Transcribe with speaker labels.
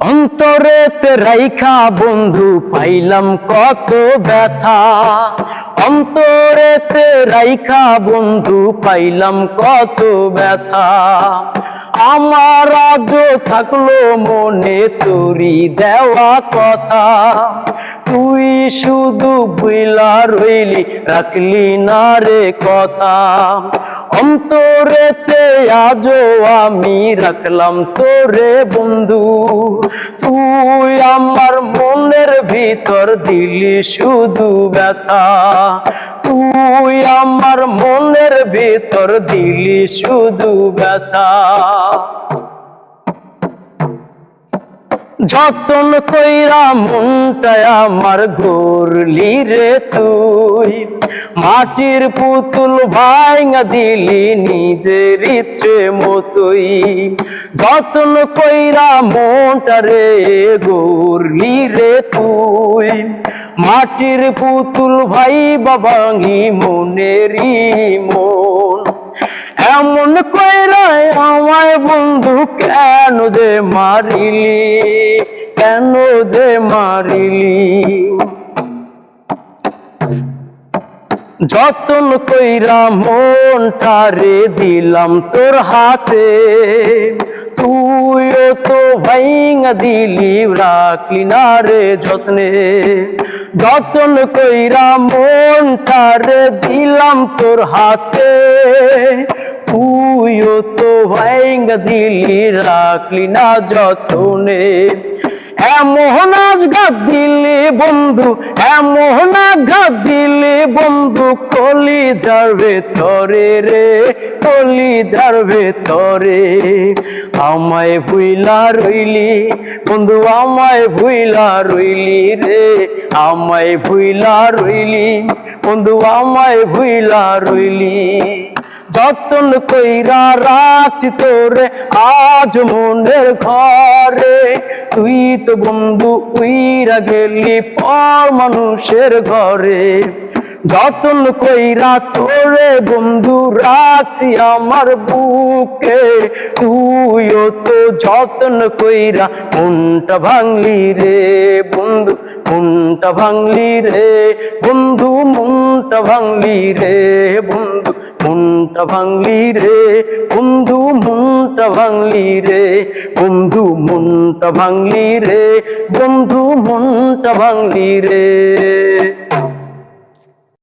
Speaker 1: অন্তরেতে রাইখা বন্ধু পাইলাম কত ব্যথা, অন্তরেতে রাইখা বন্ধু পাইলাম কত ব্যথা। আমার আজও থাকলো মনে তোরি দেওয়া কথা, তুই শুধু ভুইলা রইলি রাখলি না রে কথা। অন্তরেতে আজও আমি রাখলাম তোরে বন্ধু, তুই আমার মনের ভিতর দিলি শুধু ব্যথা, তুই আমার মনের ভিতর দিলি শুধু ব্যথা। যতন কইরা মনটায় আমার গড়লি রে তুই, মাটির পুতুল ভাঙা দিলি নিজের ইচ্ছে মতোই। যতন কইরা মনটা রে গড়লি রে তুই, মাটির পুতুল ভাই বাবাঙ্গি মনেরই মন। এমন কইরা আমায় বন্ধু কেন যে মারিলি, কেন যে মারিলি। যতন কইরা মনটারে দিলাম তোর হাতে, তুইও তো ভাইঙা দিলি রাখলি না রে যত্নে। যতন কইরা মনটারে দিলাম তোর হাতে, তুইও তো ভাইঙা দিলি রাখলি না যতনে। এমন আঘাত দিলি বন্ধু, এমন আঘাত দিলি বন্ধু কলি যাবে তরে রে, কলি যাবে তরে। আমায় ভুইলা রইলি বন্ধু, আমায় ভুইলা রইলি রে, আমায় ভুইলা রইলি বন্ধু, আমায় ভুইলা রইলি। যতন কইরা রাখছি তোরে আজ মনের ঘরে, তুই তো বন্ধু উইরা গেলি পর মানুষের ঘরে। যতন কইরা তোরে বন্ধু রাখছি আমার বুকে, তুইও তো যতন কইরা মনটা ভাঙলি রে বন্ধু, মনটা ভাঙলি রে বন্ধু, মনটা ভাঙলি রে বন্ধু, মনটা ভাঙলি রে বন্ধু, মনটা ভাঙলি রে বন্ধু, মনটা ভাঙলি রে বন্ধু, মনটা ভাঙলি রে।